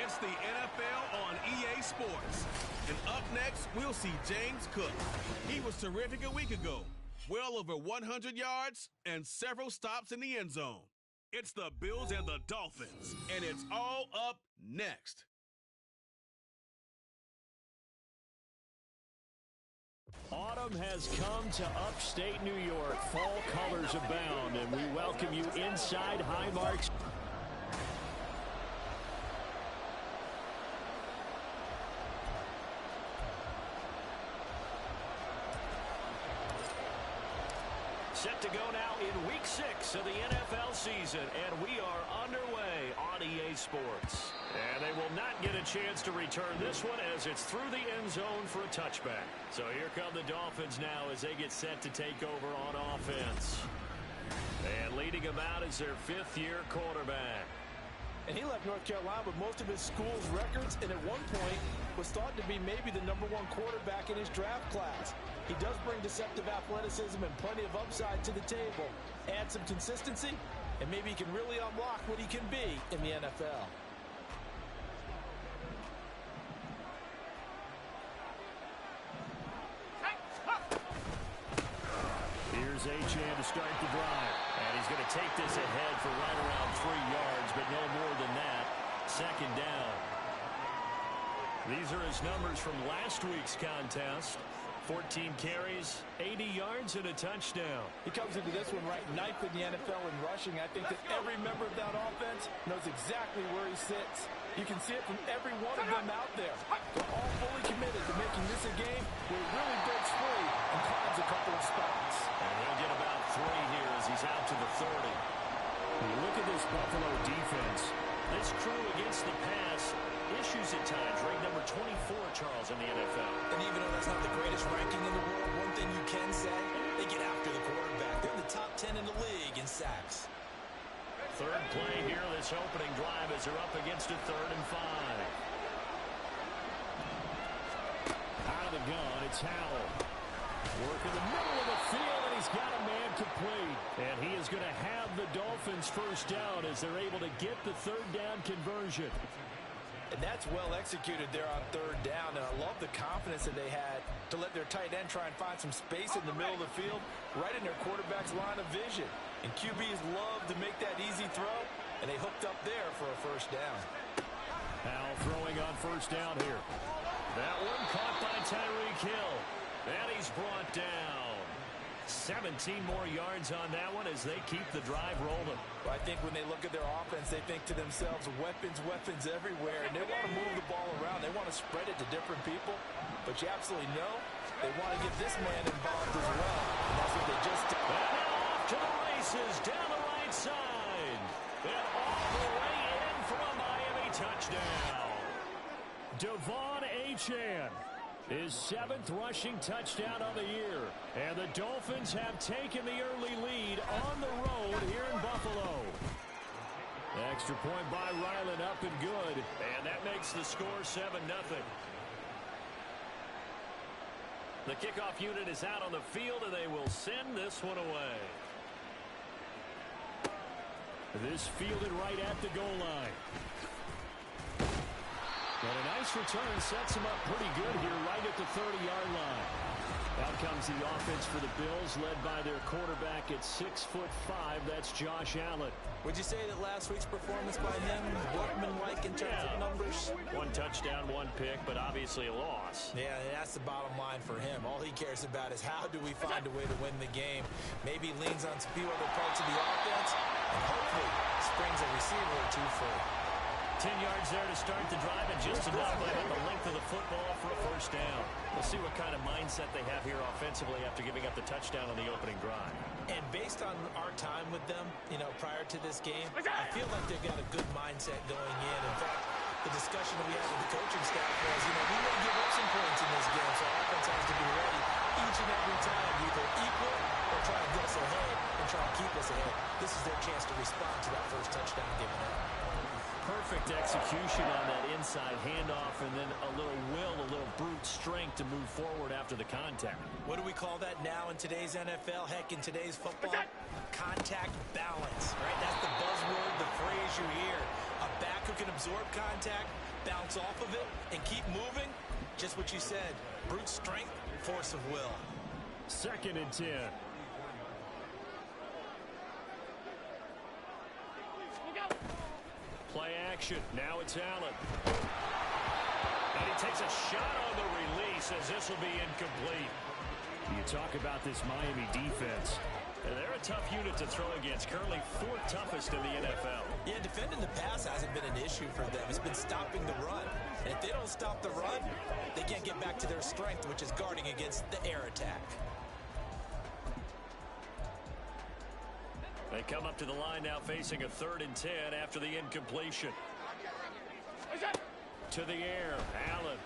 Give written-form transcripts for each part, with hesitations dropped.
It's the NFL on EA Sports. And up next, we'll see James Cook. He was terrific a week ago. Well over 100 yards and several stops in the end zone. It's the Bills and the Dolphins, and it's all up next. Autumn has come to upstate New York. Fall colors abound, and we welcome you inside Highmark's. Set to go now in Week 6 of the NFL season, and we are underway on EA Sports. And they will not get a chance to return this one as it's through the end zone for a touchback. So here come the Dolphins now as they get set to take over on offense. And leading them out is their fifth-year quarterback. And he left North Carolina with most of his school's records, and at one point was thought to be maybe the #1 quarterback in his draft class. He does bring deceptive athleticism and plenty of upside to the table. Add some consistency, and maybe he can really unlock what he can be in the NFL. Here's Achane to start the drive. And he's going to take this ahead for right around 3 yards, but no more than that. Second down. These are his numbers from last week's contest. 14 carries, 80 yards, and a touchdown. He comes into this one ranked 9th in the NFL in rushing. I think that every member of that offense knows exactly where he sits. You can see it from every one of them out there. They're all fully committed to making this a game where he really breaks free and climbs a couple of spots. And he'll get about 3 here as he's out to the 30. When you look at this Buffalo defense, this crew against the pass, issues at times, ranked number 24, Charles, in the NFL. And even though that's not the greatest ranking in the world, one thing you can say, they get after the quarterback. They're in the top 10 in the league in sacks. Third play here, this opening drive, as they're up against a 3rd and 5. Out of the gun, it's Howell. Work in the middle of the field, and he's got a man complete. And he is going to have the Dolphins first down as they're able to get the 3rd down conversion. And that's well executed there on 3rd down. And I love the confidence that they had to let their tight end try and find some space in the middle of the field, right in their quarterback's line of vision. And QBs love to make that easy throw, and they hooked up there for a first down. Howell throwing on first down here. That one caught by Tyreek Hill. And he's brought down. 17 more yards on that one as they keep the drive rolling. Well, I think when they look at their offense, they think to themselves, weapons, weapons everywhere. And they want to move the ball around. They want to spread it to different people. But you absolutely know they want to get this man involved as well. And that's what they just did. And now off to the races down the right side. And all the way in for a Miami touchdown. Devon Achane. His 7th rushing touchdown of the year. And the Dolphins have taken the early lead on the road here in Buffalo. The extra point by Ryland up and good. And that makes the score 7-0. The kickoff unit is out on the field, and they will send this one away. This fielded right at the goal line. And a nice return sets him up pretty good here right at the 30-yard line. Out comes the offense for the Bills, led by their quarterback at 6'5". That's Josh Allen. Would you say that last week's performance by him, workman-like in terms of numbers? 1 touchdown, 1 pick, but obviously a loss. Yeah, that's the bottom line for him. All he cares about is how do we find a way to win the game. Maybe leans on a few other parts of the offense, and hopefully springs a receiver or two free. 10 yards there to start the drive, and just enough by the length of the football for a first down. We'll see what kind of mindset they have here offensively after giving up the touchdown on the opening drive. And based on our time with them, prior to this game, I feel like they've got a good mindset going in. In fact, the discussion that we had with the coaching staff was, we may give up some points in this game, so our offense has to be ready each and every time, either equal or try to get us ahead and try to keep us ahead. This is their chance to respond to that first touchdown given up. Perfect execution on that inside handoff, and then a little brute strength to move forward after the contact. What do we call that now in today's NFL? Heck, in today's football? Contact balance, right? That's the buzzword, the phrase you hear. A back who can absorb contact, bounce off of it, and keep moving. Just what you said, brute strength, force of will. 2nd and 10. Play action. Now it's Allen. And he takes a shot on the release as this will be incomplete. You talk about this Miami defense. And they're a tough unit to throw against. Currently 4th toughest in the NFL. Yeah, defending the pass hasn't been an issue for them. It's been stopping the run. And if they don't stop the run, they can't get back to their strength, which is guarding against the air attack. They come up to the line now facing a 3rd and 10 after the incompletion. To the air, Allen.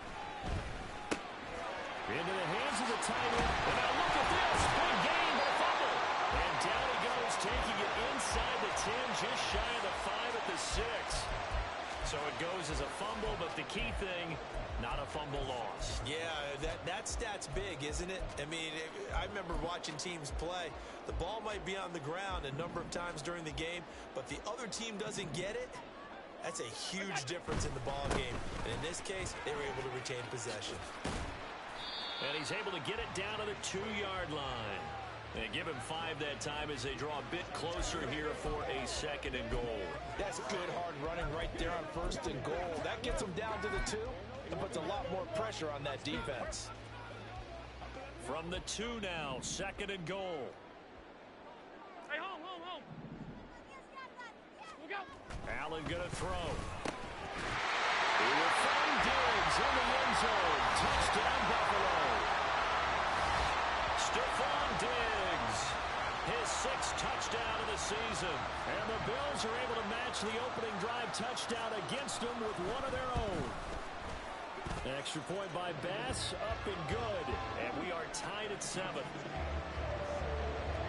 Into the hands of the tight end. And now look at this. Big game, but a fumble. And down he goes, taking it inside the 10, just shy of the 5 at the 6. So it goes as a fumble, but the key thing, not a fumble loss. Yeah, that stat's big, isn't it? I mean, I remember watching teams play. The ball might be on the ground a number of times during the game, but the other team doesn't get it. That's a huge difference in the ball game. And in this case, they were able to retain possession. And he's able to get it down to the 2-yard line. They give him 5 that time as they draw a bit closer here for a 2nd and goal. That's good hard running right there on 1st and goal. That gets them down to the 2 and puts a lot more pressure on that defense. From the 2 now, 2nd and goal. Hey, home. Look out. Allen gonna throw. He will find Diggs in the end zone. Touchdown, Buffalo. Stephon Diggs, his 6th touchdown of the season. And the Bills are able to match the opening drive touchdown against them with one of their own. Extra point by Bass, up and good. And we are tied at 7.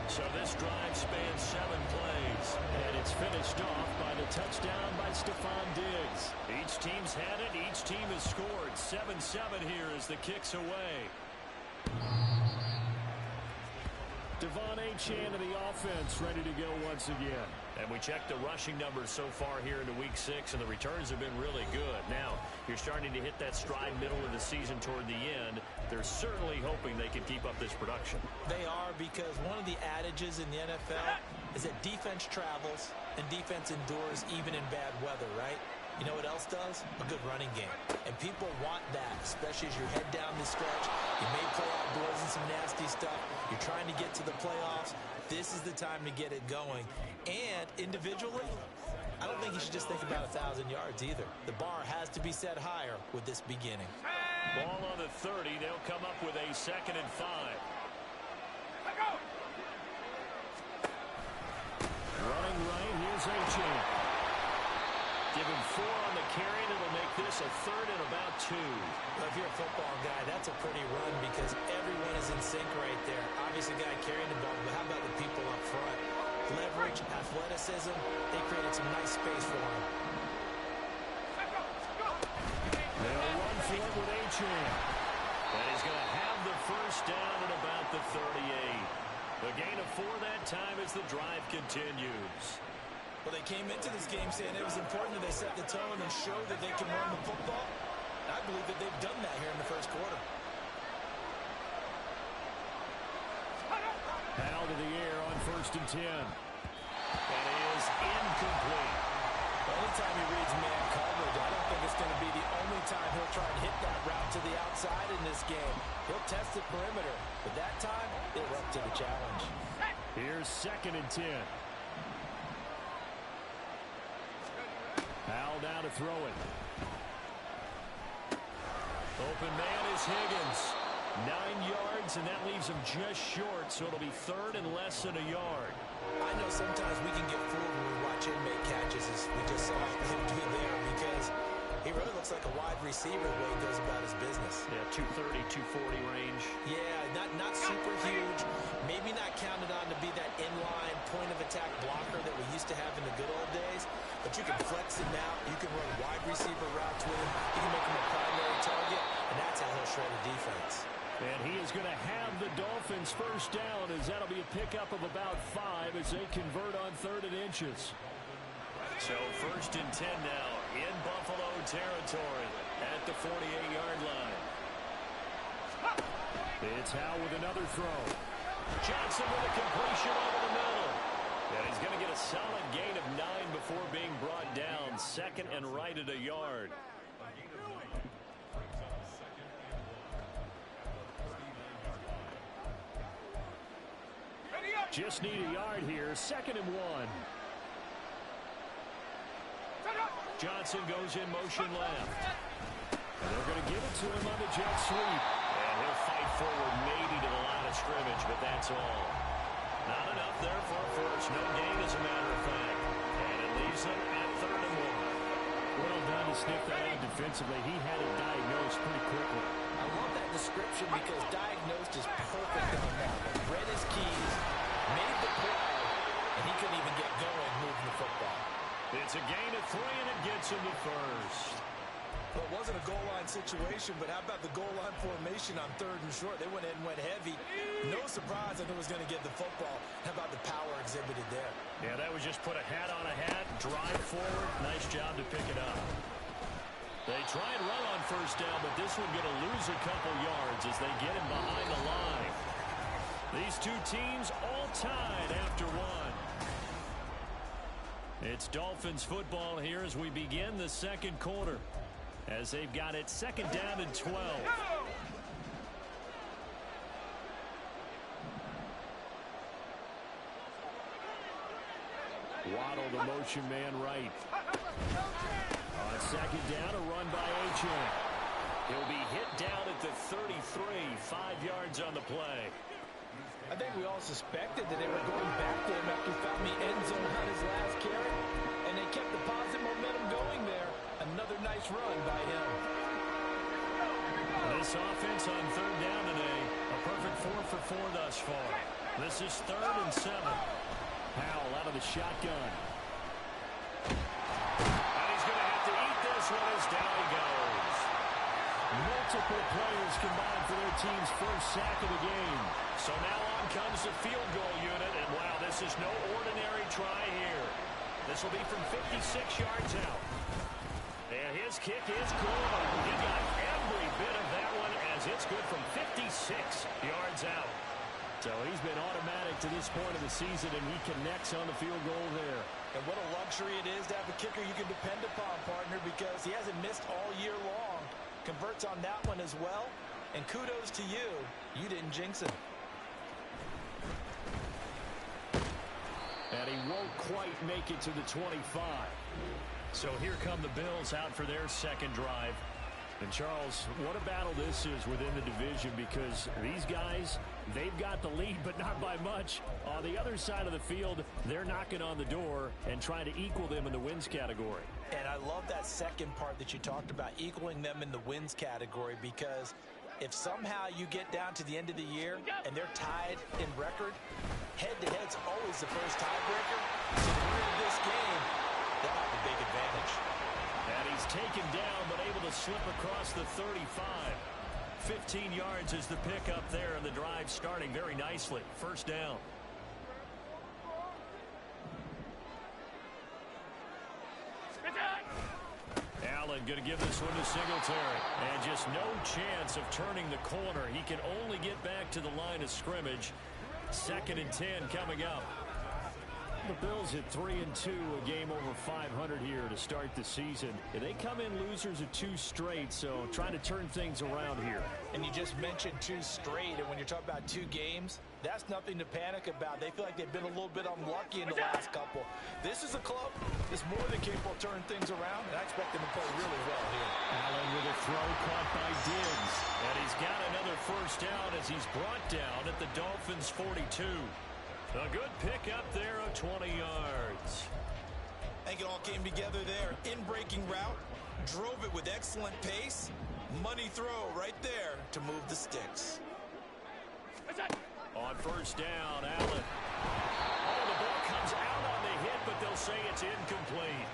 So this drive spans 7 plays, and it's finished off by the touchdown by Stephon Diggs. Each team's had it. Each team has scored. 7-7 here as the kick's away. Devon Achane of the offense ready to go once again. And we checked the rushing numbers so far here into Week 6, and the returns have been really good. Now, you're starting to hit that stride middle of the season toward the end. They're certainly hoping they can keep up this production. They are, because one of the adages in the NFL is that defense travels and defense endures even in bad weather, right? You know what else does? A good running game. And people want that, especially as you head down the stretch. You may play outdoors and some nasty stuff. You're trying to get to the playoffs. This is the time to get it going. And individually, I don't think you should just think about 1,000 yards either. The bar has to be set higher with this beginning. Ball on the 30. They'll come up with a 2nd and 5. Running right, here's Achane. Give him 4 on the carry, and it'll make this a 3rd and about 2. Well, if you're a football guy, that's a pretty run because everyone is in sync right there. Obviously, the guy carrying the ball, but how about the people up front? Leverage, athleticism, they created some nice space for him. They'll run for it with Achane. And he's going to have the 1st down at about the 38. The gain of 4 that time as the drive continues. Well, they came into this game saying it was important that they set the tone and show that they can run the football. I believe that they've done that here in the 1st quarter. Out of the air on 1st and 10. And it is incomplete. Well, anytime he reads man coverage, I don't think it's going to be the only time he'll try and hit that route to the outside in this game. He'll test the perimeter, but that time, they were up to the challenge. Here's 2nd and 10. Howell down to throw it. Open man is Higgins. 9 yards, and that leaves him just short, so it'll be 3rd and less than a yard. I know sometimes we can get fooled when we watch inmate catches, as we just saw him do there, because he really looks like a wide receiver the way he goes about his business. Yeah, 230, 240 range. Yeah, not super huge. Maybe not counted on to be that inline point-of-attack blocker that we used to have in the good old days. But you can flex him out. You can run wide receiver routes with him. You can make him a primary target, and that's how he'll shred a defense. And he is going to have the Dolphins' 1st down, as that'll be a pickup of about 5 as they convert on 3rd and inches. So 1st and 10 now in Buffalo territory at the 48-yard line. It's Howe with another throw. Johnson with a completion over the middle. And he's going to get a solid gain of 9 before being brought down. Second and right at a yard. Just need a yard here. Second and 1. Johnson goes in motion left. And they're going to give it to him on the jet sweep. And he'll fight forward maybe to the line of scrimmage, but that's all. Not enough there for a first. No gain, as a matter of fact. And it leaves them at third and 1. Well done to sniff that out defensively. He had it diagnosed pretty quickly. I love that description because diagnosed is perfect on that one. Read his keys, made the play, and he couldn't even get going moving the football. It's a gain of 3, and it gets him to first. Well, it wasn't a goal line situation, but how about the goal line formation on third and short? They went in and went heavy. No surprise that it was going to get the football. How about the power exhibited there? Yeah, that was just put a hat on a hat, drive forward. Nice job to pick it up. They try and run on first down, but this one going to lose a couple yards as they get him behind the line. These two teams all tied after 1. It's Dolphins football here as we begin the second quarter, as they've got it second down and 12. Waddle, the motion man right. On second down, a run by Achane. He'll be hit down at the 33, 5 yards on the play. I think we all suspected that they were going back to him after he found the end zone on his last carry, and they kept the positive momentum going there. Another nice run by him. This offense on third down today, a perfect 4 for 4 thus far. This is third and 7. Powell out of the shotgun. And he's going to have to eat this one as down he goes. Multiple players combined for their team's first sack of the game. So now on comes the field goal unit, and wow, this is no ordinary try here. This will be from 56 yards out. And his kick is good. He got every bit of that one as it's good from 56 yards out. So he's been automatic to this point of the season, and he connects on the field goal there. And what a luxury it is to have a kicker you can depend upon, partner, because he hasn't missed all year long. Converts on that one as well. And kudos to you. You didn't jinx him. And he won't quite make it to the 25. So here come the Bills out for their second drive. And Charles, what a battle this is within the division, because these guys, they've got the lead, but not by much. On the other side of the field, they're knocking on the door and trying to equal them in the wins category. And I love that second part that you talked about, equaling them in the wins category, because if somehow you get down to the end of the year and they're tied in record, head-to-head's always the first tiebreaker. So the winner of this game, they'll have a big advantage. And he's taken down, but able to slip across the 35. 15 yards is the pickup there, and the drive starting very nicely. First down. Allen going to give this one to Singletary. And just no chance of turning the corner. He can only get back to the line of scrimmage. Second and 10 coming up. The Bills at 3-2, a game over 500 here to start the season. They come in losers of 2 straight, so trying to turn things around here. And you just mentioned 2 straight, and when you're talking about 2 games, that's nothing to panic about. They feel like they've been a little bit unlucky in the last couple. This is a club that's more than capable of turning things around, and I expect them to play really well here. Allen with a throw caught by Diggs. And he's got another first down as he's brought down at the Dolphins' 42. A good pickup there of 20 yards. I think it all came together there. In-breaking route, drove it with excellent pace. Money throw right there to move the sticks. On first down, Allen. Oh, the ball comes out on the hit, but they'll say it's incomplete.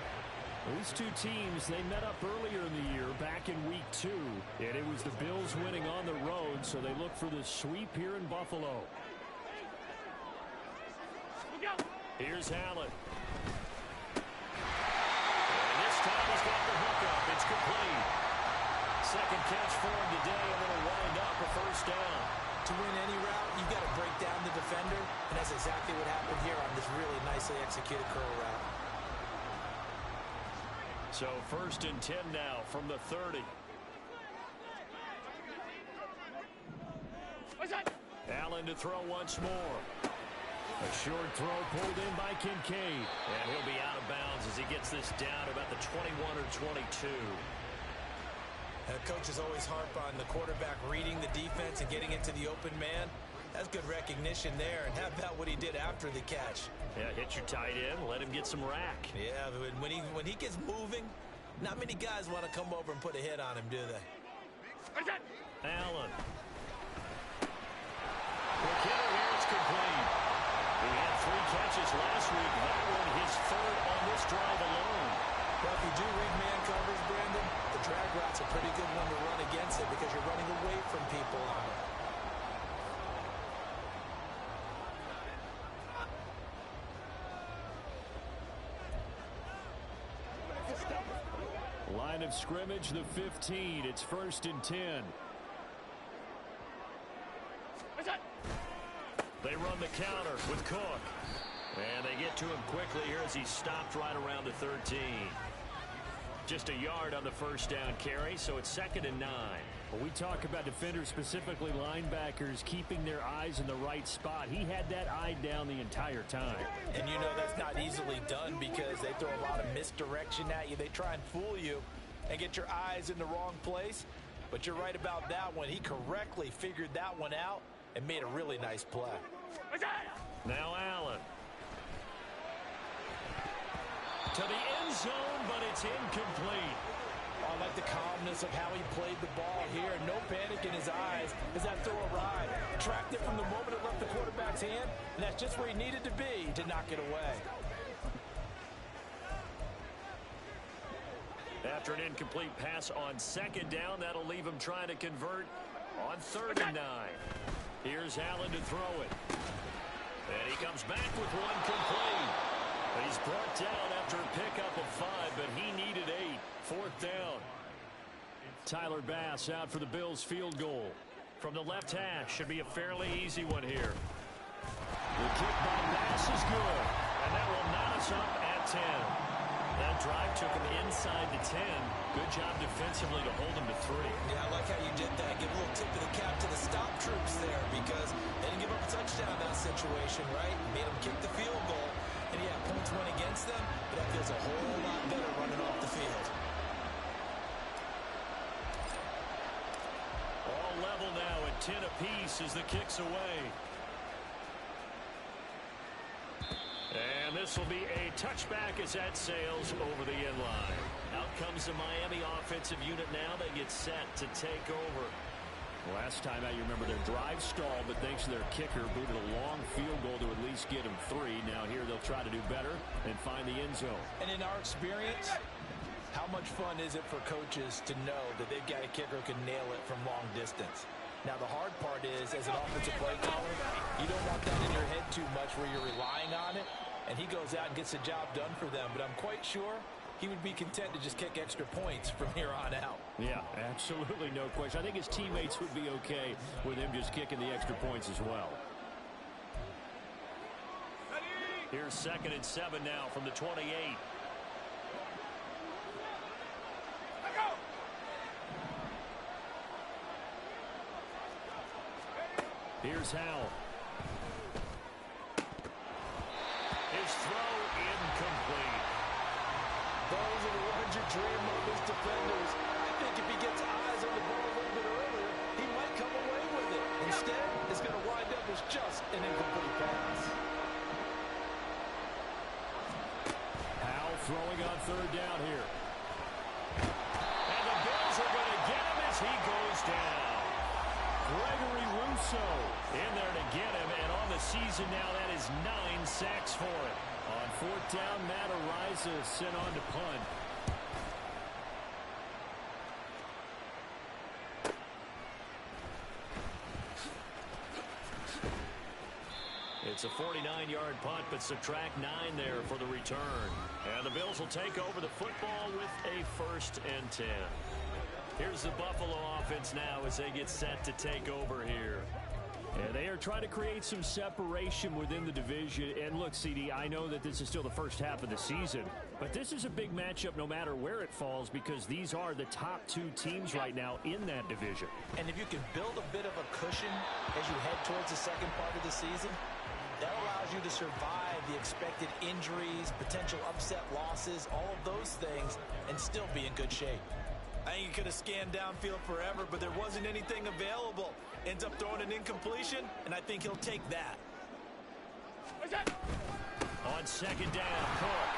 These two teams, they met up earlier in the year, back in week 2. And it was the Bills winning on the road, so they look for the sweep here in Buffalo. Here's Allen. And this time he's got the hook up. It's complete. Second catch for him today, and it'll wind up a first down. To win any route, you've got to break down the defender, and that's exactly what happened here on this really nicely executed curl route. So 1st and 10 now from the 30. Allen to throw once more. A short throw pulled in by Kincaid. And he'll be out of bounds as he gets this down about the 21 or 22. Coaches always harp on the quarterback reading the defense and getting into the open man. That's good recognition there. And how about what he did after the catch? Yeah, hit your tight end, let him get some rack. Yeah, when he gets moving, not many guys want to come over and put a hit on him, do they? Allen. Quick hitter here, it's complete. He had 3 catches last week. That one his 3rd on this drive alone. Well, if you do read man covers, Brandon, the drag route's a pretty good one to run against it because you're running away from people on it. Line of scrimmage, the 15. It's 1st and 10. They run the counter with Cook. And they get to him quickly here as he's stopped right around the 13. Just a yard on the first down carry, so it's 2nd and 9. When we talk about defenders, specifically linebackers, keeping their eyes in the right spot, he had that eye down the entire time. And you know that's not easily done because they throw a lot of misdirection at you. They try and fool you and get your eyes in the wrong place. But you're right about that one. He correctly figured that one out and made a really nice play. Now Allen. To the end zone, but it's incomplete. I like the calmness of how he played the ball here. No panic in his eyes as that throw arrived. Tracked it from the moment it left the quarterback's hand, and that's just where he needed to be to knock it away. After an incomplete pass on 2nd down, that'll leave him trying to convert on 3rd and 9. Here's Allen to throw it. And he comes back with one complete. He's brought down after a pickup of 5, but he needed 8. 4th down. Tyler Bass out for the Bills field goal. From the left hash, should be a fairly easy one here. The kick by Bass is good, and that will knot us up at 10. That drive took him inside the 10. Good job defensively to hold him to 3. Yeah, I like how you did that. Give a little tip of the cap to the stop troops there because they didn't give up a touchdown in that situation, right? Made them kick the field goal. And yeah, points went against them, but that feels a whole lot better running off the field. All level now at 10 apiece as the kick's away. And this will be a touchback as that sails over the end line. Out comes the Miami offensive unit now. They get set to take over. Last time out, you remember their drive stalled, but thanks to their kicker, booted a long field goal to at least get him 3. Now here they'll try to do better and find the end zone. And in our experience, how much fun is it for coaches to know that they've got a kicker who can nail it from long distance? Now, the hard part is, as an offensive play caller, you don't want that in your head too much where you're relying on it, and he goes out and gets the job done for them. But I'm quite sure he would be content to just kick extra points from here on out. Yeah, absolutely no question. I think his teammates would be okay with him just kicking the extra points as well. Here's 2nd and 7 now from the 28. Here's Howell. His throw incomplete. Those are the ones you dream of as defenders. I think if he gets eyes on the ball a little bit earlier, he might come away with it. Instead, it's going to wind up as just an incomplete pass. Howell throwing on 3rd down here. And the Bills are going to get him as he goes down. Gregory Rousseau in there to get him, and on the season now, that is 9 sacks for him. On 4th down, Matt Ariza sent on to punt. It's a 49-yard punt, but subtract 9 there for the return. And the Bills will take over the football with a 1st and 10. Here's the Buffalo offense now as they get set to take over here. And they are trying to create some separation within the division. And look, CD, I know that this is still the first half of the season, but this is a big matchup no matter where it falls because these are the top 2 teams right now in that division. And if you can build a bit of a cushion as you head towards the second part of the season, that allows you to survive the expected injuries, potential upset losses, all of those things, and still be in good shape. I think he could have scanned downfield forever, but there wasn't anything available. Ends up throwing an incompletion, and I think he'll take that. On 2nd down, Cook.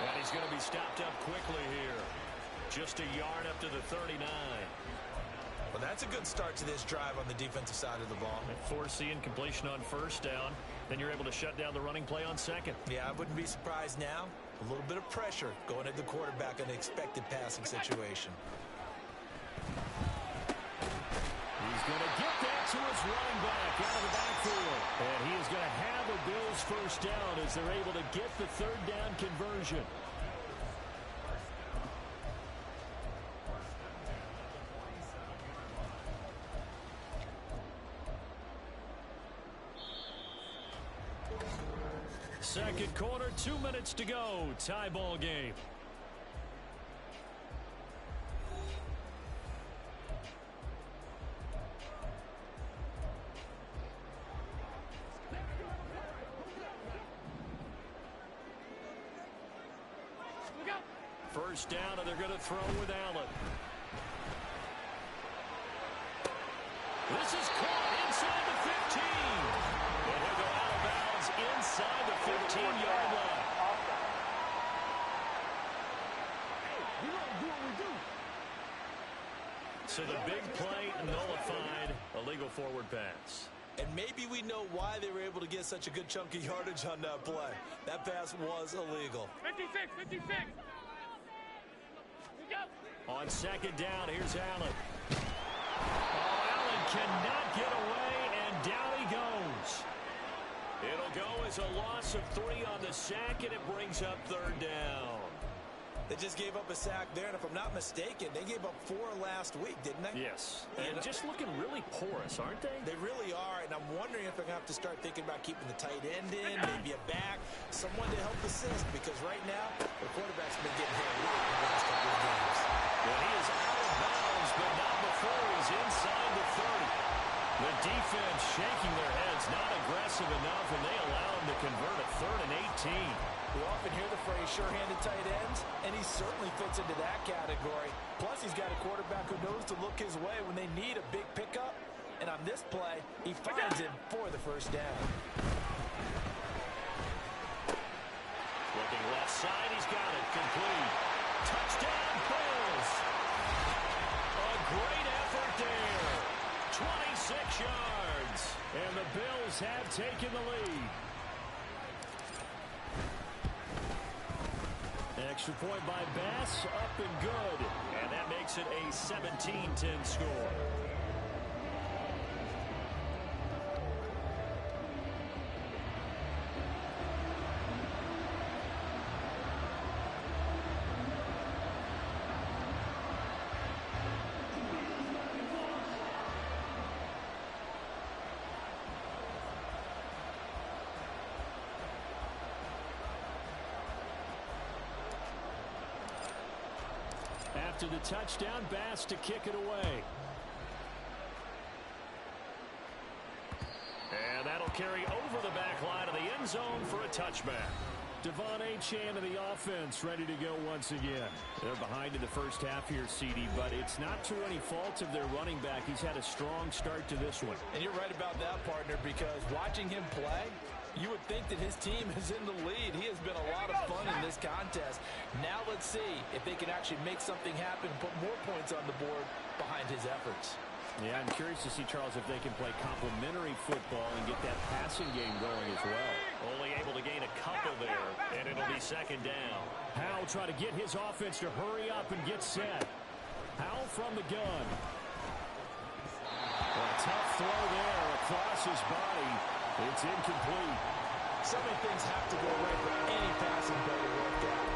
And he's going to be stopped up quickly here. Just a yard up to the 39. Well, that's a good start to this drive on the defensive side of the ball. Forcing completion on 1st down. Then you're able to shut down the running play on 2nd. Yeah, I wouldn't be surprised now. A little bit of pressure going at the quarterback in an expected passing situation. He's going to get that to his running back out of the backfield. And he is going to have a Bills 1st down as they're able to get the 3rd down conversion. Second quarter, 2 minutes to go. Tie ball game. First down, and they're going to throw with Allen. This is caught inside the 15. And he'll go out of bounds inside the 15-yard line. So the big play nullified, a legal forward pass. And maybe we know why they were able to get such a good chunk of yardage on that play. That pass was illegal. 56. On 2nd down, here's Allen. Oh, Allen cannot get away, and down he goes. It'll go as a loss of 3 on the sack, and it brings up 3rd down. They just gave up a sack there, and if I'm not mistaken, they gave up 4 last week, didn't they? Yes. And just looking really porous, aren't they? They really are, and I'm wondering if they're going to have to start thinking about keeping the tight end in, maybe a back, someone to help assist, because right now, the quarterback's been getting hit a lot in the last couple of games. Well, he is out of bounds, but not before he's inside the 30. The defense shaking their heads, not aggressive enough, and they allow him to convert a 3rd and 18. We often hear the phrase sure-handed tight ends, and he certainly fits into that category. Plus, he's got a quarterback who knows to look his way when they need a big pickup. And on this play, he finds him for the 1st down. Looking left side, he's got it. Complete. Touchdown, Bills. A great effort there. 26 yards. And the Bills have taken the lead. Extra point by Bass, up and good. And that makes it a 17-10 score. After the touchdown, Bass to kick it away. And that'll carry over the back line of the end zone for a touchback. Duece of the offense ready to go once again. They're behind in the first half here, CD, but it's not through any fault of their running back. He's had a strong start to this one. And you're right about that, partner, because watching him play, you would think that his team is in the lead. He has been a lot of fun in this contest. Now let's see if they can actually make something happen, put more points on the board behind his efforts. Yeah, I'm curious to see, Charles, if they can play complementary football and get that passing game going as well. Only able to gain a couple there, and it'll be 2nd down. Howell try to get his offense to hurry up and get set. Howell from the gun. A tough throw there across his body. It's incomplete. So many things have to go right for any passing play to work out.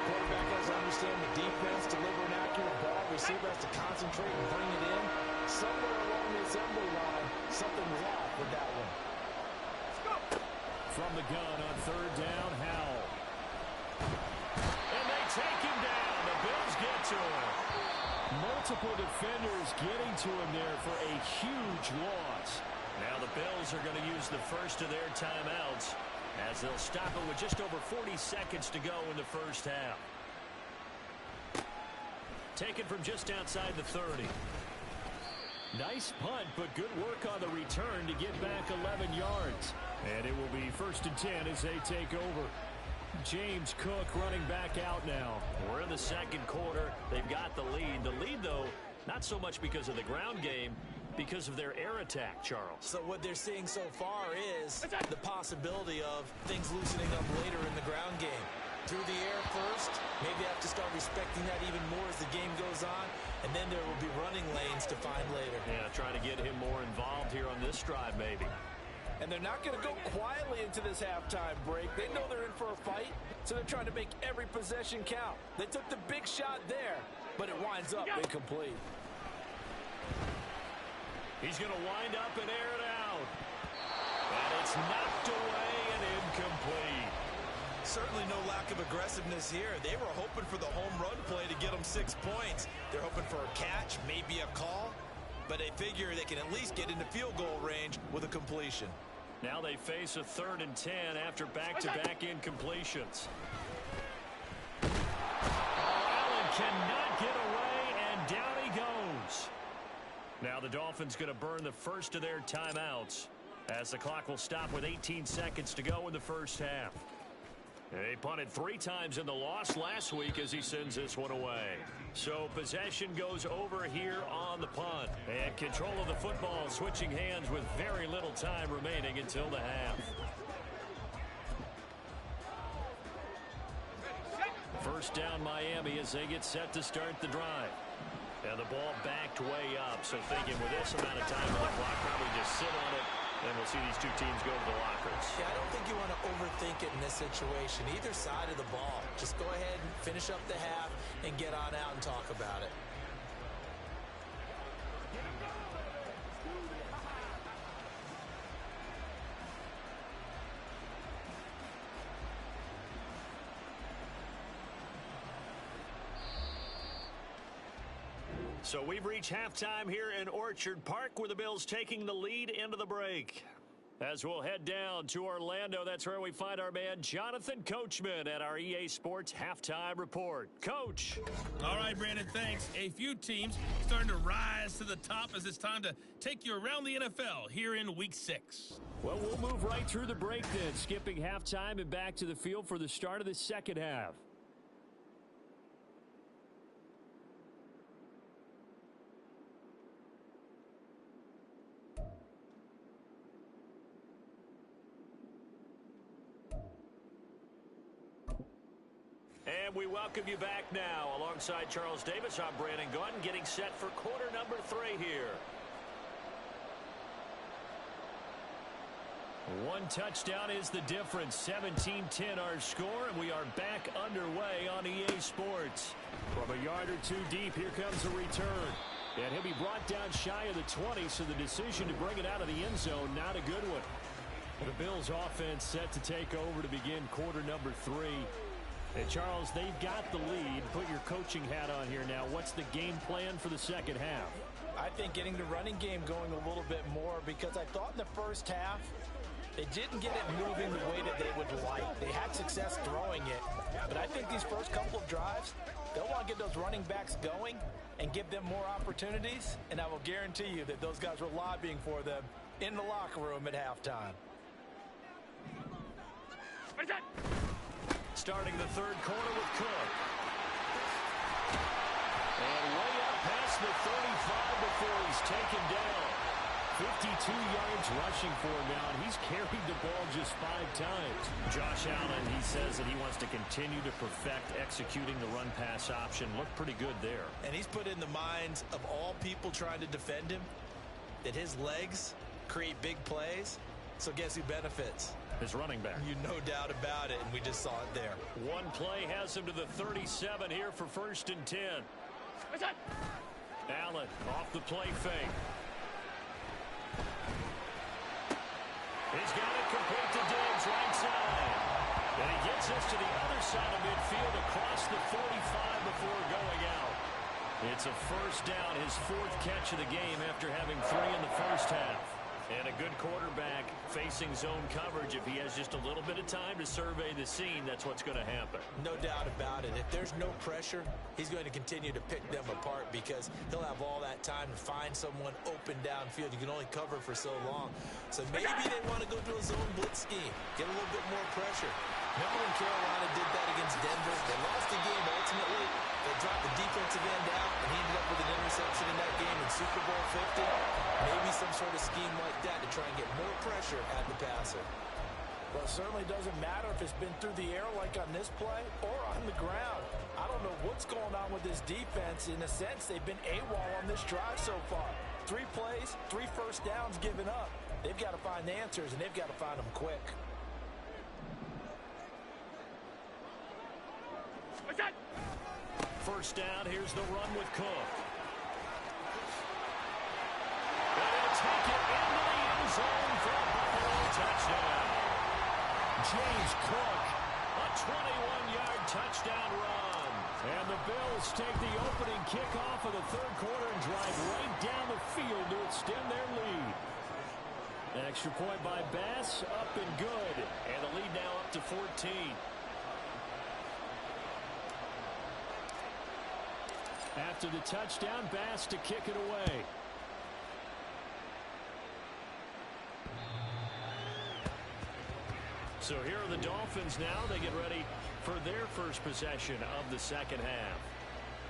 Quarterback has to understand the defense, deliver an accurate ball. Receiver has to concentrate and bring it in. Somewhere along the assembly line, something was off with that one. Let's go. From the gun on third down, Howell. And they take him down. The Bills get to him. Multiple defenders getting to him there for a huge loss. Now the Bills are going to use the first of their timeouts as they'll stop it with just over 40 seconds to go in the first half. Taken from just outside the 30. Nice punt, but good work on the return to get back 11 yards. And it will be 1st and 10 as they take over. James Cook running back out now. We're in the second quarter. They've got the lead. The lead, though, not so much because of the ground game, because of their air attack, Charles. So what they're seeing so far is the possibility of things loosening up later in the ground game. Through the air first, maybe have to start respecting that even more as the game goes on, and then there will be running lanes to find later. Yeah, trying to get him more involved here on this drive, maybe. And they're not going to go quietly into this halftime break. They know they're in for a fight, so they're trying to make every possession count. They took the big shot there, but it winds up incomplete. He's going to wind up and air it out. And it's knocked away and incomplete. Certainly no lack of aggressiveness here. They were hoping for the home run play to get them 6 points. They're hoping for a catch, maybe a call, but they figure they can at least get into field goal range with a completion. Now they face a 3rd and 10 after back-to-back incompletions. Allen cannot get away, and down he goes. Now the Dolphins going to burn the first of their timeouts as the clock will stop with 18 seconds to go in the first half. They punted 3 times in the loss last week as he sends this one away. So possession goes over here on the punt. And control of the football switching hands with very little time remaining until the half. First down Miami as they get set to start the drive. And the ball backed way up. So thinking with this amount of time on the clock, probably just sit on it. And we'll see these two teams go to the lockers. Yeah, I don't think you want to overthink it in this situation. Either side of the ball. Just go ahead and finish up the half and get on out and talk about it. So we've reached halftime here in Orchard Park with the Bills taking the lead into the break. As we'll head down to Orlando, that's where we find our man Jonathan Coachman at our EA Sports Halftime Report. Coach. All right, Brandon, thanks. A few teams starting to rise to the top as it's time to take you around the NFL here in Week 6. Well, we'll move right through the break then, skipping halftime and back to the field for the start of the second half. And we welcome you back now. Alongside Charles Davis, I'm Brandon Gordon, getting set for quarter number 3 here. One touchdown is the difference. 17-10 our score, and we are back underway on EA Sports. From a yard or 2 deep, here comes a return. And he'll be brought down shy of the 20, so the decision to bring it out of the end zone, not a good one. The Bills offense set to take over to begin quarter number 3. And Charles, they've got the lead. Put your coaching hat on here now. What's the game plan for the second half? I think getting the running game going a little bit more, because I thought in the first half they didn't get it moving the way that they would like. They had success throwing it, but I think these first couple of drives, they'll want to get those running backs going and give them more opportunities, and I will guarantee you that those guys were lobbying for them in the locker room at halftime. Starting the third quarter with Cook. And way up past the 35 before he's taken down. 52 yards rushing for him now, and he's carried the ball just 5 times. Josh Allen, he says that he wants to continue to perfect executing the run-pass option. Looked pretty good there. And he's put in the minds of all people trying to defend him that his legs create big plays. So guess who benefits? His running back. You no doubt about it, and we just saw it there. One play has him to the 37 here for 1st and 10. Allen off the play fake. He's got it complete to Diggs, right side. And he gets us to the other side of midfield across the 45 before going out. It's a 1st down, his 4th catch of the game after having 3 in the 1st half. And a good quarterback facing zone coverage. If he has just a little bit of time to survey the scene, that's what's going to happen. No doubt about it. If there's no pressure, he's going to continue to pick them apart because he'll have all that time to find someone open downfield. You can only cover for so long. So maybe they want to go to a zone blitz scheme, get a little bit more pressure. Remember when Carolina did that against Denver? They lost the game ultimately. They dropped the defensive end out, and he ended up with an interception in that game in Super Bowl 50. Maybe some sort of scheme like that to try and get more pressure at the passer. Well, it certainly doesn't matter if it's been through the air like on this play or on the ground. I don't know what's going on with this defense. In a sense, they've been AWOL on this drive so far. 3 plays, 3 1st downs given up. They've got to find the answers, and they've got to find them quick. What's that? 1st down, here's the run with Cook. And he'll take it into the end zone for a Buffalo touchdown. James Cook, a 21-yard touchdown run. And the Bills take the opening kickoff of the 3rd quarter and drive right down the field to extend their lead. Extra point by Bass, up and good. And the lead now up to 14. After the touchdown, Bass to kick it away. So here are the Dolphins now. They get ready for their first possession of the 2nd half.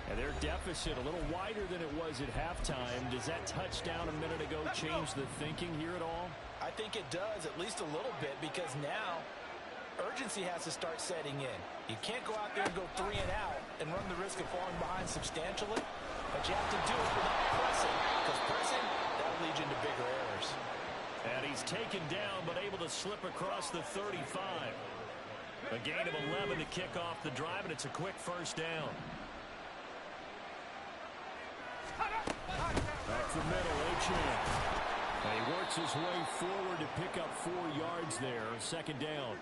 And their deficit a little wider than it was at halftime. Does that touchdown a minute ago change the thinking here at all? I think it does, at least a little bit, because now urgency has to start setting in. You can't go out there and go 3 and out and run the risk of falling behind substantially, but you have to do it without pressing, because pressing, that'll lead you into bigger errors. And he's taken down, but able to slip across the 35. A gain of 11 to kick off the drive, and it's a quick 1st down. Back the middle, Achane. And he works his way forward to pick up 4 yards there, 2nd down.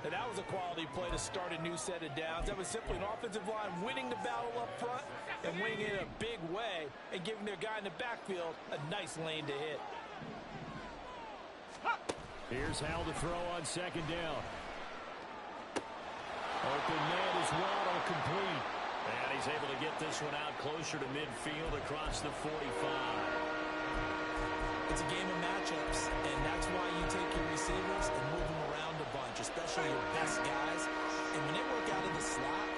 And that was a quality play to start a new set of downs. That was simply an offensive line winning the battle up front and winning it in a big way and giving their guy in the backfield a nice lane to hit. Here's Howell to throw on 2nd down. Open man is Waddle, complete. And he's able to get this one out closer to midfield across the 45. It's a game of matchups, and that's why you take your receivers and move them around a bunch, especially your best guys. And when they work out of the slot,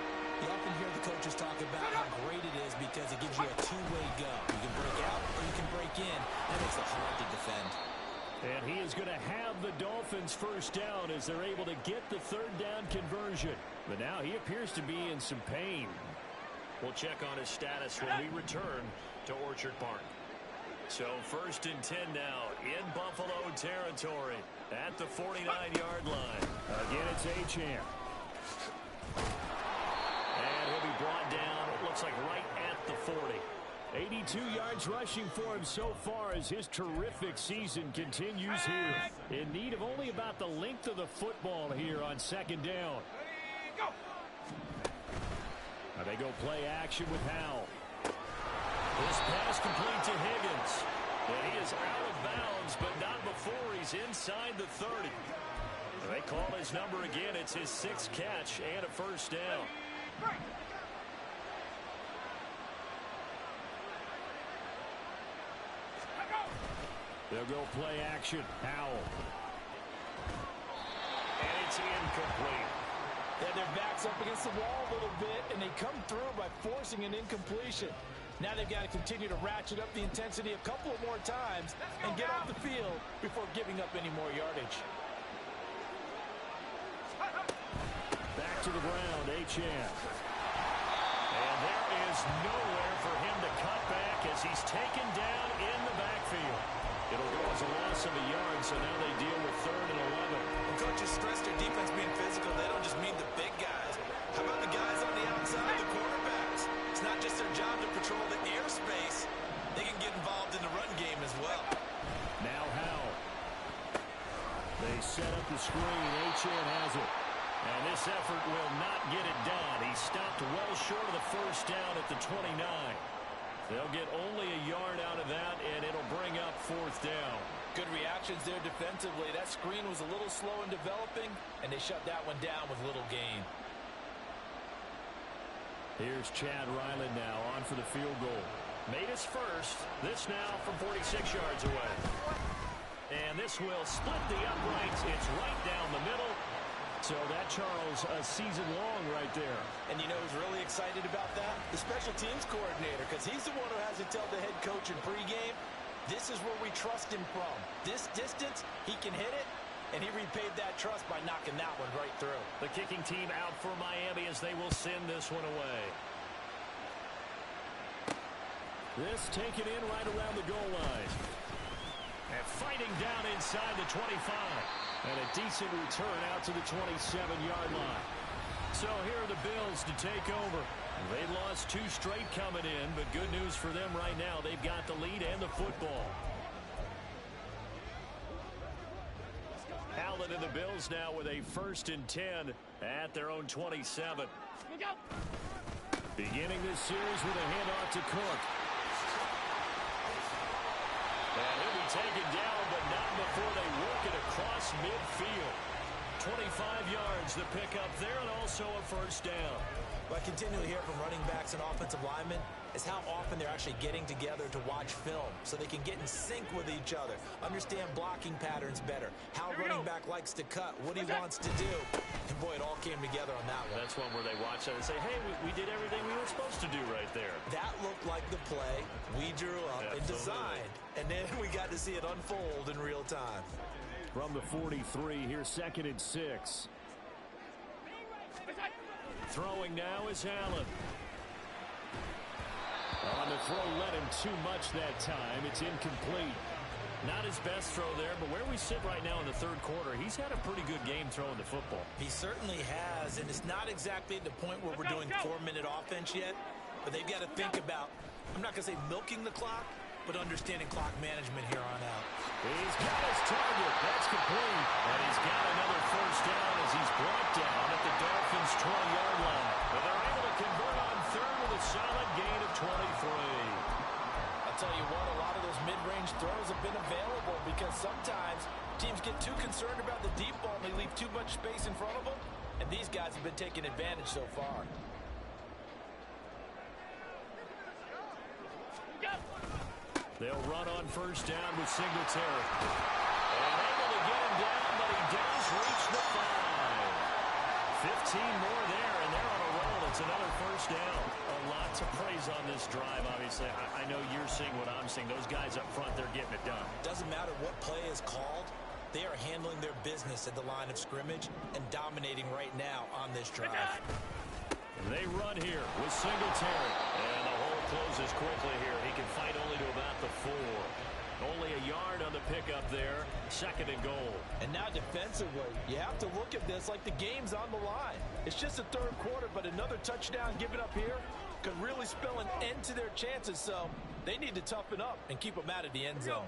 you often hear the coaches talk about how great it is because it gives you a 2-way go. You can break out or you can break in. That makes it hard to defend. And he is going to have the Dolphins 1st down as they're able to get the 3rd down conversion. But now he appears to be in some pain. We'll check on his status when we return to Orchard Park. So 1st and 10 now in Buffalo territory at the 49-yard line. Again, it's Achane. And he'll be brought down, it looks like right at the 40. 82 yards rushing for him so far as his terrific season continues here. In need of only about the length of the football here on 2nd down. Now they go play action with Howell. This pass complete to Higgins. And he is out of bounds, but not before he's inside the 30. They call his number again. It's his 6th catch and a 1st down. They'll go play action. Howell. And it's incomplete. Yeah, their back's up against the wall a little bit, and they come through by forcing an incompletion. Now they've got to continue to ratchet up the intensity a couple of more times and get off the field before giving up any more yardage. Back to the ground, Achane. And there is nowhere for him to cut back as he's taken down in the backfield. It'll go as a loss of a yard, so now they deal with 3rd and 11. When coaches stress their defense being physical, they don't just mean the big guys. How about the guys on the outside, the quarterbacks? It's not just their job to patrol the airspace. They can get involved in the run game as well. Now Howell. They set up the screen. Achane has it. And this effort will not get it done. He stopped well short of the first down at the 29. They'll get only a yard out of that, and it'll bring up 4th down. Good reactions there defensively. That screen was a little slow in developing, and they shut that one down with little gain. Here's Chad Ryland now on for the field goal. Made his first. This now from 46 yards away. And this will split the uprights. It's right down the middle. So that, Charles, a season long right there. And you know who's really excited about that? The special teams coordinator, because he's the one who has to tell the head coach in pregame, this is where we trust him from. This distance, he can hit it, and he repaid that trust by knocking that one right through. The kicking team out for Miami as they will send this one away. This taken in right around the goal line. And fighting down inside the 25. And a decent return out to the 27-yard line. So here are the Bills to take over. They lost 2 straight coming in, but good news for them right now. They've got the lead and the football. Allen and the Bills now with a 1st and 10 at their own 27. Beginning this series with a handoff to Cook. And he'll be taken down, but not before they work it across midfield. 25 yards the pickup there, and also a 1st down. What I continually hear from running backs and offensive linemen is how often they're actually getting together to watch film so they can get in sync with each other, understand blocking patterns better, how a running back likes to cut, what he wants to do. And boy, it all came together on that one. That's one where they watch that and say, hey, we did everything we were supposed to do right there. That looked like the play we drew up and designed. And then we got to see it unfold in real time. From the 43, here's 2nd and 6. Throwing now is Allen. On the throw, let him too much that time. It's incomplete. Not his best throw there, but where we sit right now in the 3rd quarter, he's had a pretty good game throwing the football. He certainly has, and it's not exactly at the point where we're doing 4-minute offense yet, but they've got to think about, I'm not going to say milking the clock, but understanding clock management here on out. He's got his target. That's complete. And he's got another 1st down as he's brought down at the Dolphins' 20-yard line. But they're able to convert on 3rd with a solid gain of 23. I'll tell you what, a lot of those mid-range throws have been available because sometimes teams get too concerned about the deep ball and they leave too much space in front of them. And these guys have been taking advantage so far. They'll run on 1st down with Singletary. And able to get him down, but he does reach the 5. 15 more there, and they're on a roll. It's another 1st down. A lot to praise on this drive, obviously. I know you're seeing what I'm seeing. Those guys up front, they're getting it done. Doesn't matter what play is called. They are handling their business at the line of scrimmage and dominating right now on this drive. They run here with Singletary. And the hole closes quickly here. He can fight only to about the 4. Only a yard on the pickup there. 2nd and goal. And now defensively, you have to look at this like the game's on the line. It's just the 3rd quarter, but another touchdown given up here could really spell an end to their chances. So they need to toughen up and keep them out of the end zone.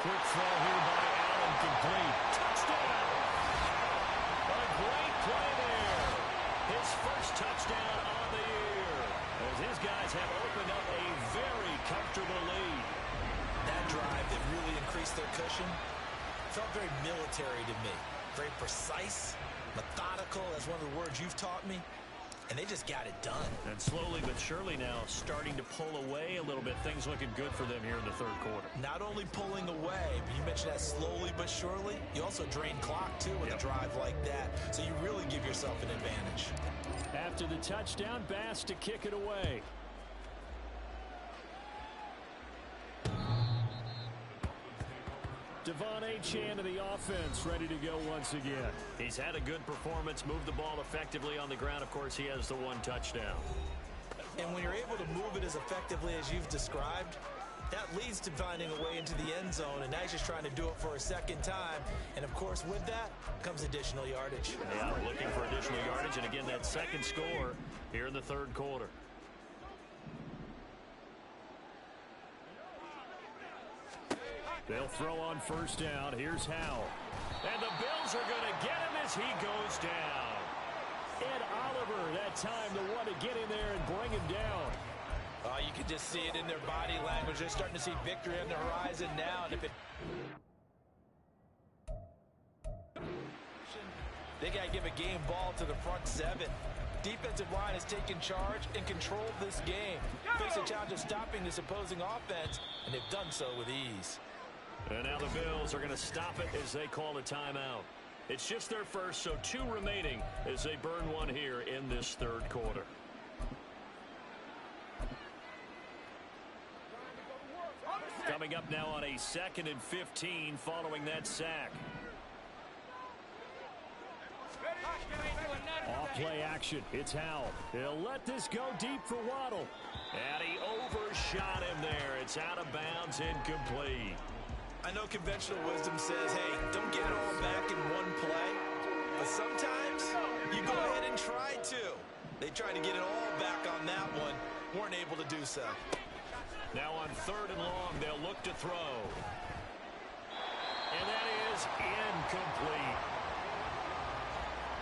Quick throw here by Allen, complete. Touchdown! A great play there. His first touchdown on the year. As his guys have opened up a very comfortable lead. That drive that really increased their cushion felt very military to me. Very precise, methodical, that's one of the words you've taught me. And they just got it done. And slowly but surely now starting to pull away a little bit. Things looking good for them here in the 3rd quarter. Not only pulling away, but you mentioned that slowly but surely. You also drain clock, too, with a drive like that. So you really give yourself an advantage. After the touchdown, Bass to kick it away. Devon Achane to the offense, ready to go once again. He's had a good performance, moved the ball effectively on the ground. Of course, he has the 1 touchdown. And when you're able to move it as effectively as you've described, that leads to finding a way into the end zone, and now he's just trying to do it for a second time. And, of course, with that comes additional yardage. Yeah, looking for additional yardage, and again, that second score here in the third quarter. They'll throw on first down. Here's Howell. And the Bills are going to get him as he goes down. Ed Oliver, that time, the one to get in there and bring him down. You can just see it in their body language. They're starting to see victory on the horizon now. And if it... They got to give a game ball to the front seven. Defensive line has taken charge and controlled this game. Face a challenge of stopping this opposing offense, and they've done so with ease. And now the Bills are going to stop it as they call a timeout. It's just their first, so 2 remaining as they burn one here in this third quarter. Coming up now on a 2nd and 15 following that sack. Off play action. It's Howell. He'll let this go deep for Waddle. And he overshot him there. It's out of bounds, incomplete. I know conventional wisdom says, hey, don't get it all back in one play. But sometimes you go ahead and try to. They tried to get it all back on that one. Weren't able to do so. Now on 3rd and long, they'll look to throw. And that is incomplete.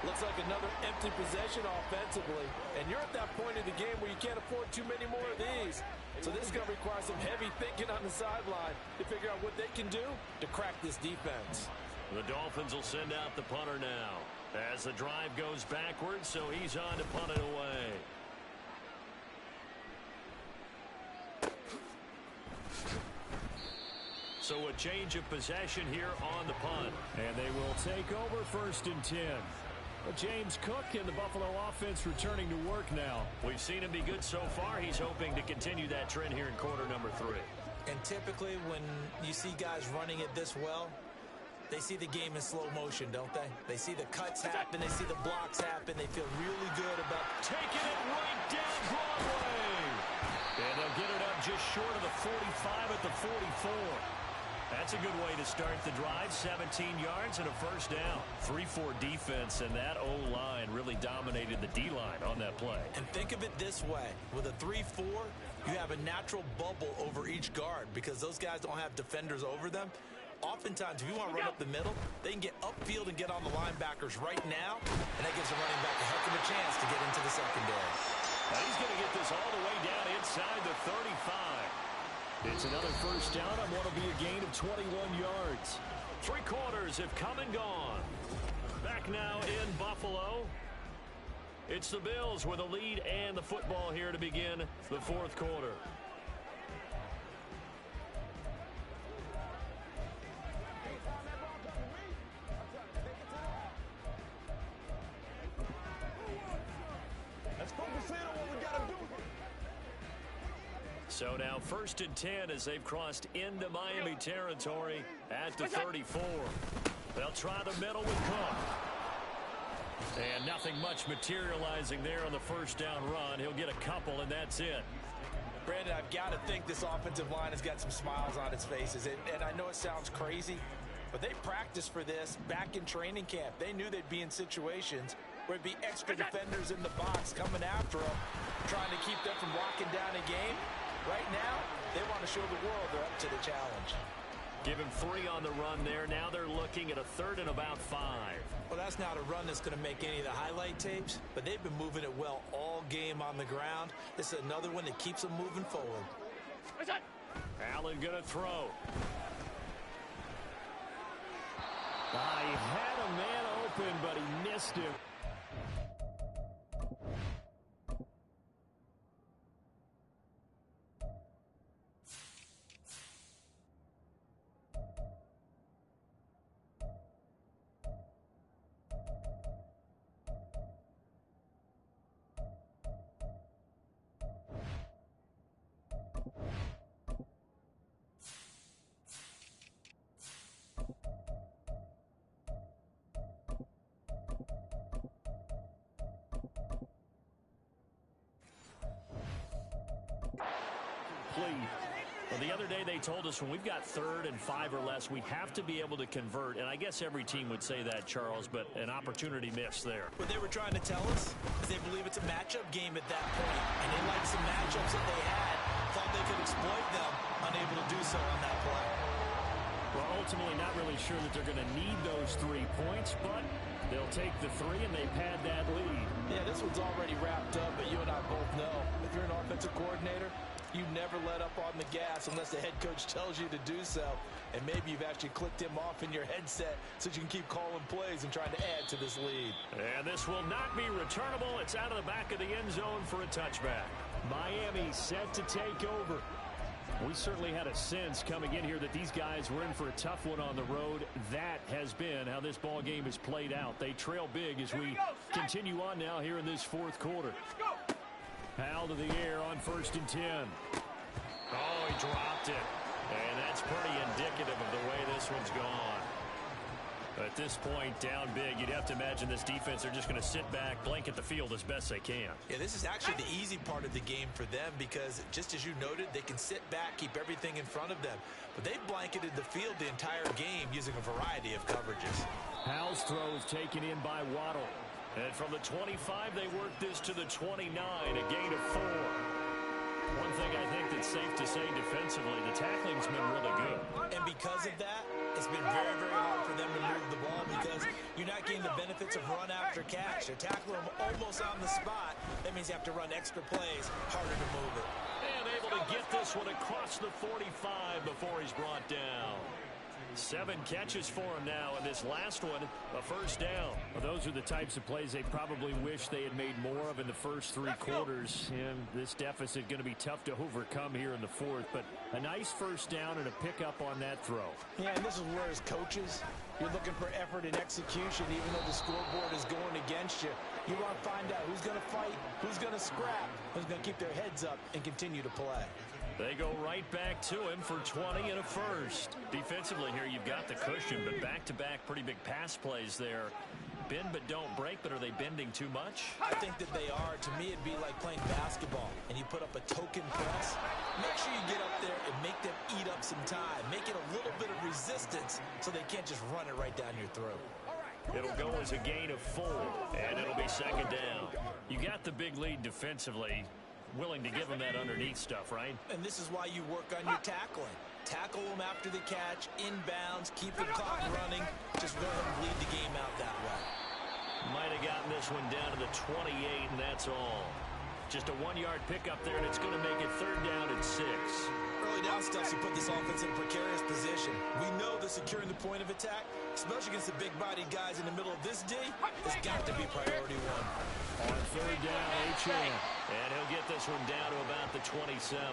Looks like another empty possession offensively. And you're at that point in the game where you can't afford too many more of these. So this is going to require some heavy thinking on the sideline to figure out what they can do to crack this defense. The Dolphins will send out the punter now as the drive goes backwards, so he's on to punt it away. So a change of possession here on the punt. And they will take over 1st and 10. But James Cook and the Buffalo offense returning to work now. We've seen him be good so far. He's hoping to continue that trend here in quarter number 3. And typically when you see guys running it this well, they see the game in slow motion, don't they? They see the cuts happen. They see the blocks happen. They feel really good about taking it right down Broadway. And they'll get it up just short of the 45 at the 44. That's a good way to start the drive. 17 yards and a first down. 3-4 defense, and that O-line really dominated the D-line on that play. And think of it this way. With a 3-4, you have a natural bubble over each guard because those guys don't have defenders over them. Oftentimes, if you want to run up the middle, they can get upfield and get on the linebackers right now, and that gives the running back a heck of a chance to get into the secondary. Now he's going to get this all the way down inside the 35. It's another first down on what will be a gain of 21 yards. 3 quarters have come and gone. Back now in Buffalo. It's the Bills with a lead and the football here to begin the 4th quarter. So now 1st and 10 as they've crossed into Miami territory at the 34. They'll try the middle with Cook. And nothing much materializing there on the first down run. He'll get a couple, and that's it. Brandon, I've got to think this offensive line has got some smiles on its faces. And I know it sounds crazy, but they practiced for this back in training camp. They knew they'd be in situations where it'd be extra defenders in the box coming after them, trying to keep them from locking down a game. Right now, they want to show the world they're up to the challenge. Give him 3 on the run there. Now they're looking at a 3rd and about 5. Well, that's not a run that's going to make any of the highlight tapes, but they've been moving it well all game on the ground. This is another one that keeps them moving forward. Allen going to throw. He had a man open, but he missed him. incomplete. Well, the other day they told us when we've got 3rd and 5 or less, we have to be able to convert. And I guess every team would say that, Charles, but an opportunity missed there. What they were trying to tell us is they believe it's a matchup game at that point. And they liked some matchups that they had, thought they could exploit them, unable to do so on that play. Well, ultimately not really sure that they're going to need those 3 points, but they'll take the 3 and they pad that lead. Yeah, this one's already wrapped up, but you and I both know if you're an offensive coordinator, you never let up on the gas unless the head coach tells you to do so. And maybe you've actually clicked him off in your headset so you can keep calling plays and trying to add to this lead. And this will not be returnable. It's out of the back of the end zone for a touchback. Miami set to take over. We certainly had a sense coming in here that these guys were in for a tough one on the road. That has been how this ball game has played out. They trail big as we continue on now here in this 4th quarter. Howell to the air on 1st and 10. Oh, he dropped it. And that's pretty indicative of the way this one's gone. At this point, down big, you'd have to imagine this defense are just going to sit back, blanket the field as best they can. Yeah, this is actually the easy part of the game for them because, just as you noted, they can sit back, keep everything in front of them. But they've blanketed the field the entire game using a variety of coverages. Howell's throw is taken in by Waddle. And from the 25, they work this to the 29, a gain of 4. One thing I think that's safe to say defensively, the tackling's been really good. And because of that, it's been very, very hard for them to move the ball because you're not getting the benefits of run after catch. They're tackling them almost on the spot. That means you have to run extra plays, harder to move it. And able to get this one across the 45 before he's brought down. 7 catches for him now, and this last one, a first down. Well, those are the types of plays they probably wish they had made more of in the first 3 quarters. And this deficit going to be tough to overcome here in the 4th, but a nice first down and a pickup on that throw. Yeah, and this is where as coaches, you're looking for effort and execution, even though the scoreboard is going against you. You want to find out who's going to fight, who's going to scrap, who's going to keep their heads up and continue to play. They go right back to him for 20 and a first. Defensively here, you've got the cushion, but back-to-back pretty big pass plays there. Bend but don't break, but are they bending too much? I think that they are. To me, it'd be like playing basketball, and you put up a token press. Make sure you get up there and make them eat up some time. Make it a little bit of resistance so they can't just run it right down your throat. It'll go as a gain of 4, and it'll be second down. You got the big lead defensively. Willing to give them that underneath stuff, right? And this is why you work on your tackling. Tackle them after the catch, inbounds, keep the clock running. Just let them bleed the game out that way. Might have gotten this one down to the 28, and that's all. Just a 1-yard pickup there, and it's going to make it 3rd down and 6. Early down stuff, you put this offense in a precarious position. We know that securing the point of attack, especially against the big-bodied guys in the middle of this D, has got to be priority 1. On 3rd down, Achane. And he'll get this one down to about the 27.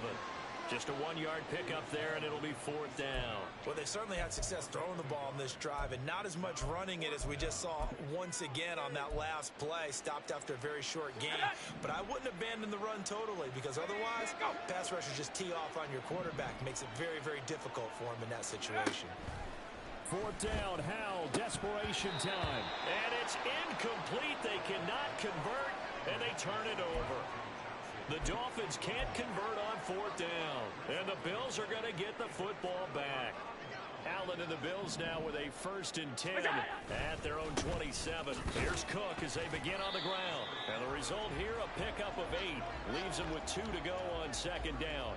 Just a 1-yard pickup there, and it'll be 4th down. Well, they certainly had success throwing the ball on this drive, and not as much running it as we just saw once again on that last play. Stopped after a very short game. But I wouldn't abandon the run totally, because otherwise, pass rushers just tee off on your quarterback. Makes it very, very difficult for him in that situation. 4th down, Howell, desperation time. And it's incomplete. They cannot convert, and they turn it over. The Dolphins can't convert on 4th down, and the Bills are going to get the football back. Allen and the Bills now with a 1st and 10 at their own 27. Here's Cook as they begin on the ground. And the result here, a pickup of 8. Leaves them with 2 to go on 2nd down.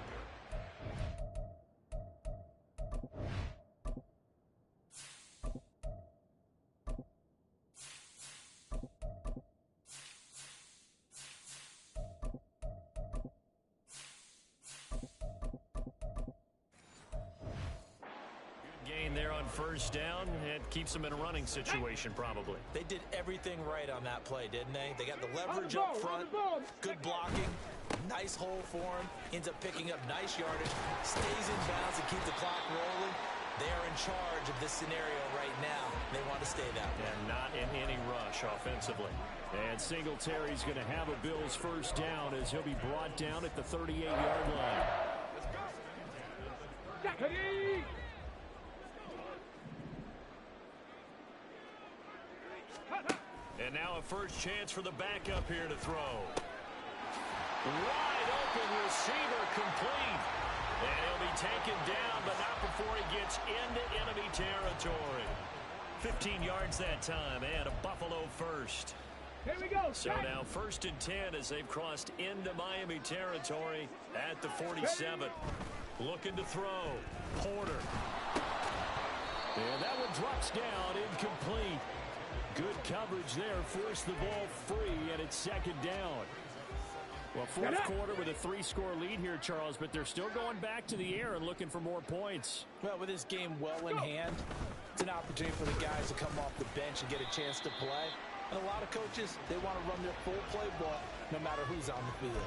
There on 1st down, it keeps them in a running situation probably. They did everything right on that play, didn't they? They got the leverage up front, good blocking, nice hole for him, ends up picking up nice yardage, stays in bounds to keep the clock rolling. They are in charge of this scenario right now. They want to stay that way. And not in any rush offensively. And Singletary's going to have a Bills 1st down as he'll be brought down at the 38-yard line. And now a first chance for the backup here to throw. Wide open receiver complete. And he'll be taken down, but not before he gets into enemy territory. 15 yards that time, and a Buffalo first. Here we go. So now 1st and 10 as they've crossed into Miami territory at the 47. Looking to throw. Porter. And that one drops down, incomplete. Good coverage there, forced the ball free, and it's 2nd down. Well, 4th quarter with a 3-score lead here, Charles, but they're still going back to the air and looking for more points. Well, with this game well in hand, it's an opportunity for the guys to come off the bench and get a chance to play. And a lot of coaches, they want to run their full play ball no matter who's on the field.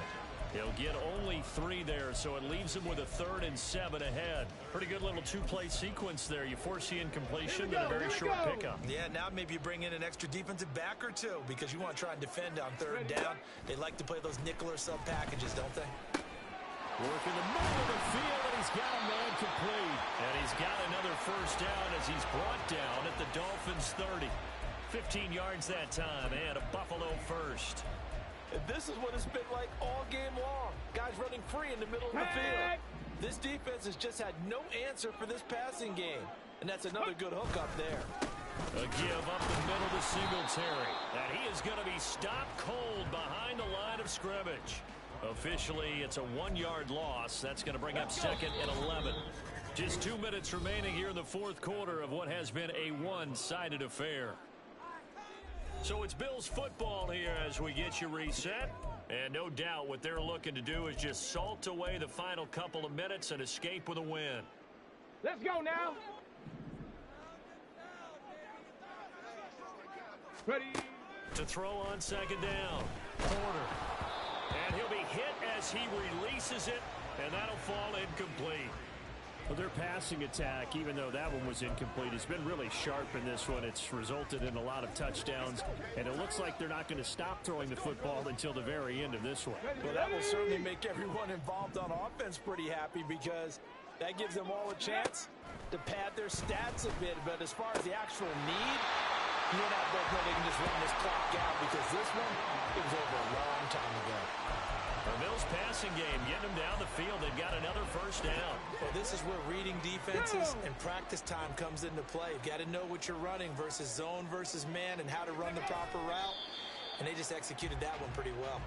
He'll get only 3 there, so it leaves him with a 3rd and 7 ahead. Pretty good little 2-play sequence there. You force the incompletion and a very short pickup. Yeah, now maybe you bring in an extra defensive back or two because you want to try and defend on 3rd down. They like to play those nickel or sub packages, don't they? Work in the middle of the field, and he's got a man complete. And he's got another 1st down as he's brought down at the Dolphins' 30. 15 yards that time, and a Buffalo first. And this is what it's been like all game long. Guys running free in the middle of the field. This defense has just had no answer for this passing game. And that's another good hook up there. A give up the middle to Singletary. And he is going to be stopped cold behind the line of scrimmage. Officially, it's a 1-yard loss. That's going to bring up 2nd and 11. Just 2 minutes remaining here in the 4th quarter of what has been a one-sided affair. So it's Bills football here as we get you reset. And no doubt what they're looking to do is just salt away the final couple of minutes and escape with a win. Let's go now. Ready. To throw on 2nd down. Porter. And he'll be hit as he releases it, and that'll fall incomplete. Well, their passing attack, even though that one was incomplete, has been really sharp in this one. It's resulted in a lot of touchdowns, and it looks like they're not going to stop throwing the football until the very end of this one. Well, that will certainly make everyone involved on offense pretty happy because that gives them all a chance to pad their stats a bit. But as far as the actual need, you and I both know they can just run this clock out because this one, it was over a long time ago. The Bills passing game, getting them down the field. They've got another 1st down. Well, this is where reading defenses and practice time comes into play. You've got to know what you're running versus zone versus man and how to run the proper route. And they just executed that one pretty well.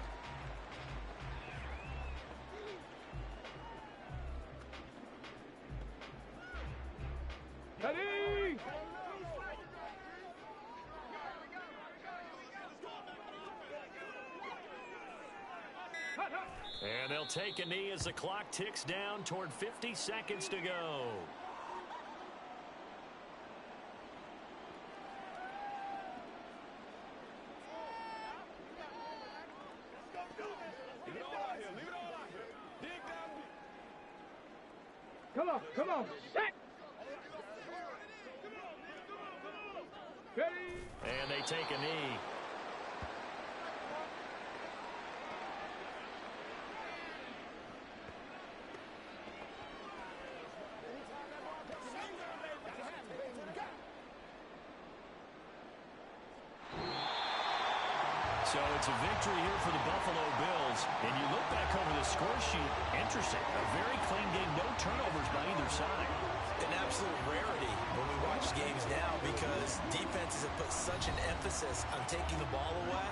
Ready. And they'll take a knee as the clock ticks down toward 50 seconds to go. Come on. Set. Ready. And they take a knee. So it's a victory here for the Buffalo Bills. And you look back over the score sheet, interesting. A very clean game, no turnovers by either side. An absolute rarity when we watch games now because defenses have put such an emphasis on taking the ball away.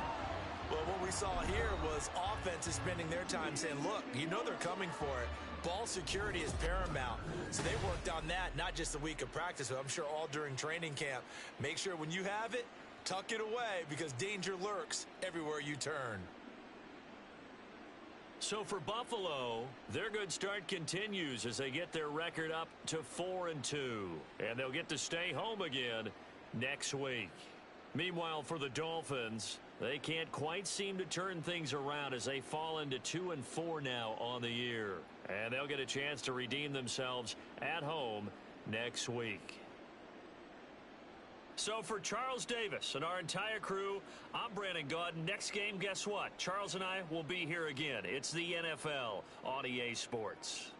Well, what we saw here was offenses spending their time saying, look, you know they're coming for it. Ball security is paramount. So they worked on that, not just a week of practice, but I'm sure all during training camp. Make sure when you have it, tuck it away because danger lurks everywhere you turn. So for Buffalo, their good start continues as they get their record up to 4-2. And they'll get to stay home again next week. Meanwhile, for the Dolphins, they can't quite seem to turn things around as they fall into 2-4 now on the year. And they'll get a chance to redeem themselves at home next week. So for Charles Davis and our entire crew, I'm Brandon Gaudin. Next game, guess what? Charles and I will be here again. It's the NFL on EA Sports.